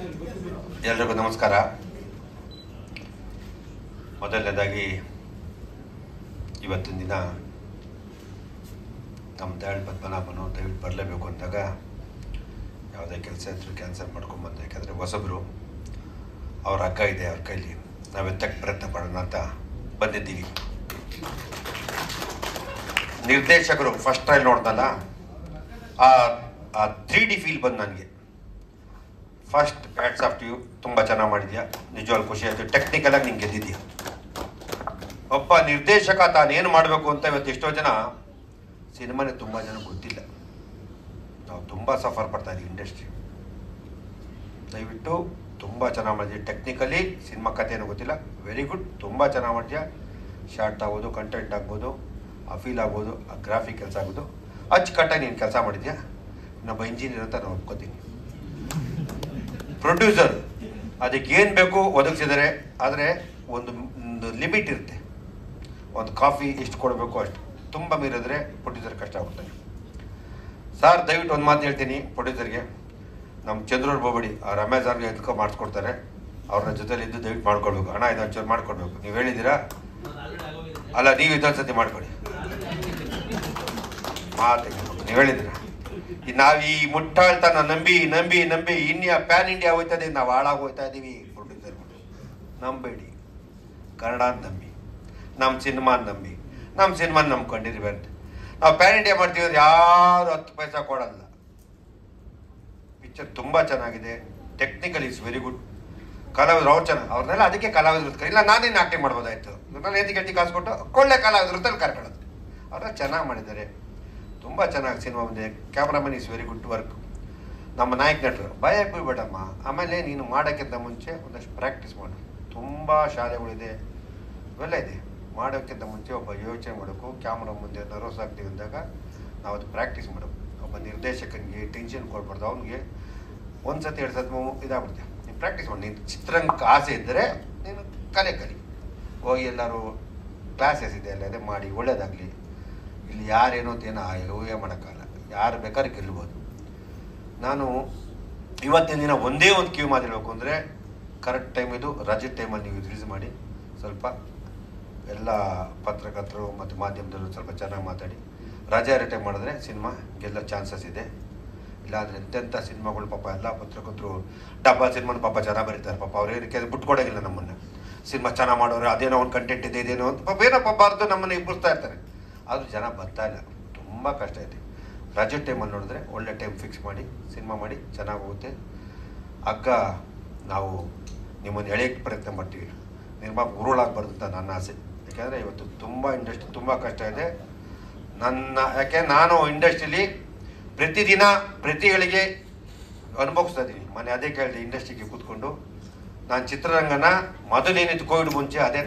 ಎಲ್ರಿಗೂ ನಮಸ್ಕಾರ. ಮೊದಲನೇದಾಗಿ ಇವತ್ತಿನ ದಿನ ನಮ್ಮ ದಯಾಳ್ ಪದ್ಮನಾಭನು ದಯವಿಟ್ಟು ಬರಲೇಬೇಕು ಅಂದಾಗ ಯಾವುದೇ ಕೆಲಸ ಇದ್ರೂ ಕ್ಯಾನ್ಸಲ್ ಮಾಡ್ಕೊಂಬಂದೆ. ಯಾಕೆಂದರೆ ಹೊಸಬ್ರು, ಅವ್ರ ಹಗ್ಗ ಇದೆ ಅವ್ರ ಕೈಲಿ, ನಾವು ಎತ್ತಕ್ಕೆ ಪ್ರಯತ್ನ ಪಡೋಣ ಅಂತ ಬಂದಿದ್ದೀವಿ. ನಿರ್ದೇಶಕರು ಫಸ್ಟ್ ಟ್ರೈಲ್ ನೋಡ್ದಲ್ಲ, ಆ 3D ಫೀಲ್ ಬಂದು ನನಗೆ first hats off to you. ತುಂಬ ಚೆನ್ನಾಗಿ ಮಾಡಿದ್ಯಾ, ನಿಜವಾಗ್ಲೂ ಖುಷಿ ಆಯಿತು. ಟೆಕ್ನಿಕಲಾಗಿ ನಿಂಗೆ ಗೆದ್ದಿದ್ಯಾ. ಒಬ್ಬ ನಿರ್ದೇಶಕ ತಾನೇನು ಮಾಡಬೇಕು ಅಂತ ಇವತ್ತು ಎಷ್ಟೋ ಜನ ಸಿನಿಮಾನೇ ತುಂಬ ಜನ ಗೊತ್ತಿಲ್ಲ. ನಾವು ತುಂಬ ಸಫರ್ ಪಡ್ತಾ ಇದ್ದೀವಿ ಇಂಡಸ್ಟ್ರಿ. ದಯವಿಟ್ಟು ತುಂಬ ಚೆನ್ನಾಗಿ ಮಾಡಿದ್ಯಾ. ಟೆಕ್ನಿಕಲಿ ಸಿನಿಮಾ ಕಥೆನೂ ಗೊತ್ತಿಲ್ಲ, ವೆರಿ ಗುಡ್. ತುಂಬ ಚೆನ್ನಾಗಿ ಮಾಡಿದ್ಯಾ. ಶಾರ್ಟ್ ಆಗ್ಬೋದು, ಕಂಟೆಂಟ್ ಆಗ್ಬೋದು, ಆ ಫೀಲ್ ಆಗ್ಬೋದು, ಆ ಗ್ರಾಫಿಕ್ ಕೆಲಸ ಆಗ್ಬೋದು, ಅಚ್ಚುಕಟ್ಟಾಗಿ ನೀನು ಕೆಲಸ ಮಾಡಿದ್ಯಾ. ಇನ್ನೊಬ್ಬ ಇಂಜಿನಿಯರ್ ಅಂತ ನಾನು ಒಪ್ಕೋತೀನಿ. ಪ್ರೊಡ್ಯೂಸರ್ ಅದಕ್ಕೆ ಏನು ಬೇಕು ಒದಗಿಸಿದರೆ, ಆದರೆ ಒಂದು ಲಿಮಿಟ್ ಇರುತ್ತೆ. ಒಂದು ಕಾಫಿ ಎಷ್ಟು ಕೊಡಬೇಕು ಅಷ್ಟು, ತುಂಬ ಮೀರಿದ್ರೆ ಪ್ರೊಡ್ಯೂಸರ್ ಕಷ್ಟ ಆಗ್ಬಿಡ್ತಾನೆ. ಸರ್ ದಯವಿಟ್ಟು ಒಂದು ಮಾತು ಹೇಳ್ತೀನಿ ಪ್ರೊಡ್ಯೂಸರ್ಗೆ, ನಮ್ಮ ಚಂದ್ರವ್ರು ಬೋಬಡಿ ಅವ್ರು ಅಮೆಝಾನ್ಗೆ ಎದ್ಕೊ ಮಾಡಿಸ್ಕೊಡ್ತಾರೆ, ಅವ್ರನ್ನ ಜೊತೆಲಿದ್ದು ದಯವಿಟ್ಟು ಮಾಡ್ಕೊಡ್ಬೇಕು. ಹಣ ಇದು ಒಂಚೂರು ಮಾಡಿಕೊಡ್ಬೇಕು. ನೀವು ಹೇಳಿದ್ದೀರಾ ಅಲ್ಲ, ನೀವು ಇದೊಂದು ಸತಿ ಮಾಡಿಕೊಡಿ. ಮಾತಿಗೆ ನೀವು ಹೇಳಿದ್ದೀರಾ. ನಾವು ಈ ಮುಟ್ಟಾಳ್ತನ ನಂಬಿ ನಂಬಿ ನಂಬಿ ಇನ್ಯಾ ಪ್ಯಾನ್ ಇಂಡಿಯಾ ಹೋಯ್ತದೆ, ನಾವು ಹಾಳಾಗಿ ಹೋಗ್ತಾ ಇದ್ದೀವಿ. ಪ್ರೊಡ್ಯೂಸರ್ ನಂಬೇಡಿ, ಕನ್ನಡ ನಂಬಿ, ನಮ್ಮ ಸಿನಿಮಾನ ನಂಬಿ, ನಮ್ಮ ಸಿನಿಮಾನ ನಂಬ್ಕೊಂಡಿರ್ಬೇಡಿ. ನಾವು ಪ್ಯಾನ್ ಇಂಡಿಯಾ ಮಾಡ್ತೀವಿ ಅಂದ್ರೆ ಯಾರು 10 ಪೈಸಾ ಕೊಡಲ್ಲ. ಪಿಕ್ಚರ್ ತುಂಬ ಚೆನ್ನಾಗಿದೆ, ಟೆಕ್ನಿಕಲ್ ಇಸ್ ವೆರಿ ಗುಡ್. ಕಲಾವಿದರು ಅವ್ರು ಚೆನ್ನಾಗಿ, ಅವ್ರನ್ನೆಲ್ಲ ಅದಕ್ಕೆ ಕಲಾವಿದ್ರು ಇಲ್ಲ, ನಾನೇನು ಆಕ್ಟಿಂಗ್ ಮಾಡ್ಬೋದಾಯ್ತು. ನಾನು ಎತ್ತಿ ಕಾಸು ಕೊಟ್ಟು ಕೊಳ್ಳೆ ಕಲಾವಿದ್ರು ಅಂತ ಕರ್ಕೊಳ್ಳೋದು. ಅವ್ರನ್ನ ಚೆನ್ನಾಗಿ ಮಾಡಿದ್ದಾರೆ, ತುಂಬ ಚೆನ್ನಾಗಿ ಸಿನಿಮಾ ಬಂದಿದೆ. Cameraman is very good work. ನಮ್ಮ ನಾಯಕ ನಟರು ಭಯ ಬಿಡಬೇಡಮ್ಮ. ಆಮೇಲೆ ನೀನು ಮಾಡೋಕ್ಕಿಂತ ಮುಂಚೆ ಒಂದಷ್ಟು ಪ್ರಾಕ್ಟೀಸ್ ಮಾಡು. ತುಂಬ ಶಾಲೆಗಳಿದೆ, ಇವೆಲ್ಲ ಇದೆ. ಮಾಡೋಕ್ಕಿಂತ ಮುಂಚೆ ಒಬ್ಬ ಯೋಚನೆ ಮಾಡಬೇಕು. ಕ್ಯಾಮ್ರಾ ಮುಂದೆ ನರ್ವಸ್ ಆಗ್ತೀವಿ ಅಂದಾಗ ನಾವು ಅದು ಪ್ರಾಕ್ಟೀಸ್ ಮಾಡಬೇಕು. ಒಬ್ಬ ನಿರ್ದೇಶಕನಿಗೆ ಟೆನ್ಷನ್ ಕೊಡ್ಬಾರ್ದು. ಅವ್ನಿಗೆ ಒಂದು ಸತಿ 2 ಸತಿ ಇದಾಗ್ಬಿಡುತ್ತೆ. ನೀನು ಪ್ರಾಕ್ಟೀಸ್ ಮಾಡಿ. ನೀನು ಚಿತ್ರರಂಗಕ್ಕೆ ಆಸೆ ಇದ್ದರೆ ನೀನು ಕಲಿ ಹೋಗಿ ಎಲ್ಲರೂ ಕ್ಲಾಸಸ್ ಇದೆ, ಎಲ್ಲ ಅದೇ ಮಾಡಿ ಒಳ್ಳೇದಾಗಲಿ. ಇಲ್ಲಿ ಯಾರೇನೋ ಅಂತೇನೋ ಊಹೆ ಮಾಡೋಕ್ಕಲ್ಲ, ಯಾರು ಬೇಕಾದ್ರೆ ಗೆಲ್ಬೋದು. ನಾನು ಇವತ್ತಿನ ದಿನ ಒಂದೇ ಒಂದು ಕಿವಿ ಮಾತಾಡಬೇಕು ಅಂದರೆ, ಕರೆಕ್ಟ್ ಟೈಮ್ ಇದು ರಜೆ ಟೈಮಲ್ಲಿ ನೀವು ರಿಲೀಸ್ ಮಾಡಿ. ಸ್ವಲ್ಪ ಎಲ್ಲ ಪತ್ರಕರ್ತರು ಮತ್ತು ಮಾಧ್ಯಮದಲ್ಲೂ ಸ್ವಲ್ಪ ಚೆನ್ನಾಗಿ ಮಾತಾಡಿ. ರಜೆ ಟೈಮ್ ಮಾಡಿದ್ರೆ ಸಿನಿಮಾ ಗೆಲ್ಲೋ ಚಾನ್ಸಸ್ ಇದೆ. ಇಲ್ಲಾಂದರೆ ಎಂತೆಂಥ ಸಿನಿಮಾಗಳು ಪಾಪ ಎಲ್ಲ ಪತ್ರಕರ್ತರು ಡಬ್ಬಾ ಸಿನಿಮಾನ ಪಾಪ ಚೆನ್ನಾಗಿ ಬರೀತಾರೆ. ಪಾಪ ಅವ್ರು ಏನಕ್ಕೆ ಬಿಟ್ಕೊಡೋಂಗಿಲ್ಲ ನಮ್ಮನ್ನು. ಸಿನಿಮಾ ಚೆನ್ನಾಗಿ ಮಾಡೋರು ಅದೇನೋ ಒಂದು ಕಂಟೆಂಟ್ ಇದೆ, ಇದೇನೋ ಅಂತ ಪಾಪ ಏನೋ ಪಾಪ ಅರ್ದು ನಮ್ಮನ್ನು ಇಬ್ಬರಿಸ್ತಾ ಇರ್ತಾರೆ. ಆದರೂ ಜನ ಬರ್ತಾ ಇಲ್ಲ, ತುಂಬ ಕಷ್ಟ ಇದೆ. ರಜೆ ಟೈಮಲ್ಲಿ ನೋಡಿದ್ರೆ ಒಳ್ಳೆ ಟೈಮ್ ಫಿಕ್ಸ್ ಮಾಡಿ ಸಿನಿಮಾ ಮಾಡಿ, ಚೆನ್ನಾಗಿ ಹೋಗುತ್ತೆ. ಅಗ್ಗ ನಾವು ನಿಮ್ಮನ್ನು ಎಳೆಯೋಕ್ಕೆ ಪ್ರಯತ್ನ ಮಾಡ್ತೀವಿ. ನಿರ್ಮಾಪ ಗುರುಳಾಗಬಾರ್ದು ಅಂತ ನನ್ನ ಆಸೆ. ಯಾಕೆಂದರೆ ಇವತ್ತು ತುಂಬ ಇಂಡಸ್ಟ್ರಿ ತುಂಬ ಕಷ್ಟ ಇದೆ. ಯಾಕೆ ನಾನು ಇಂಡಸ್ಟ್ರೀಲಿ ಪ್ರತಿದಿನ ಪ್ರತಿಗಳಿಗೆ ಅನುಭವಿಸ್ತಾ ಇದ್ದೀನಿ. ಮೊನ್ನೆ ಅದೇ ಕೇಳಿದೆ ಇಂಡಸ್ಟ್ರಿಗೆ ಕೂತ್ಕೊಂಡು. ನಾನು ಚಿತ್ರರಂಗನ ಮೊದಲೇನಿತ್ತು ಕೋವಿಡ್ ಮುಂಚೆ ಅದೇ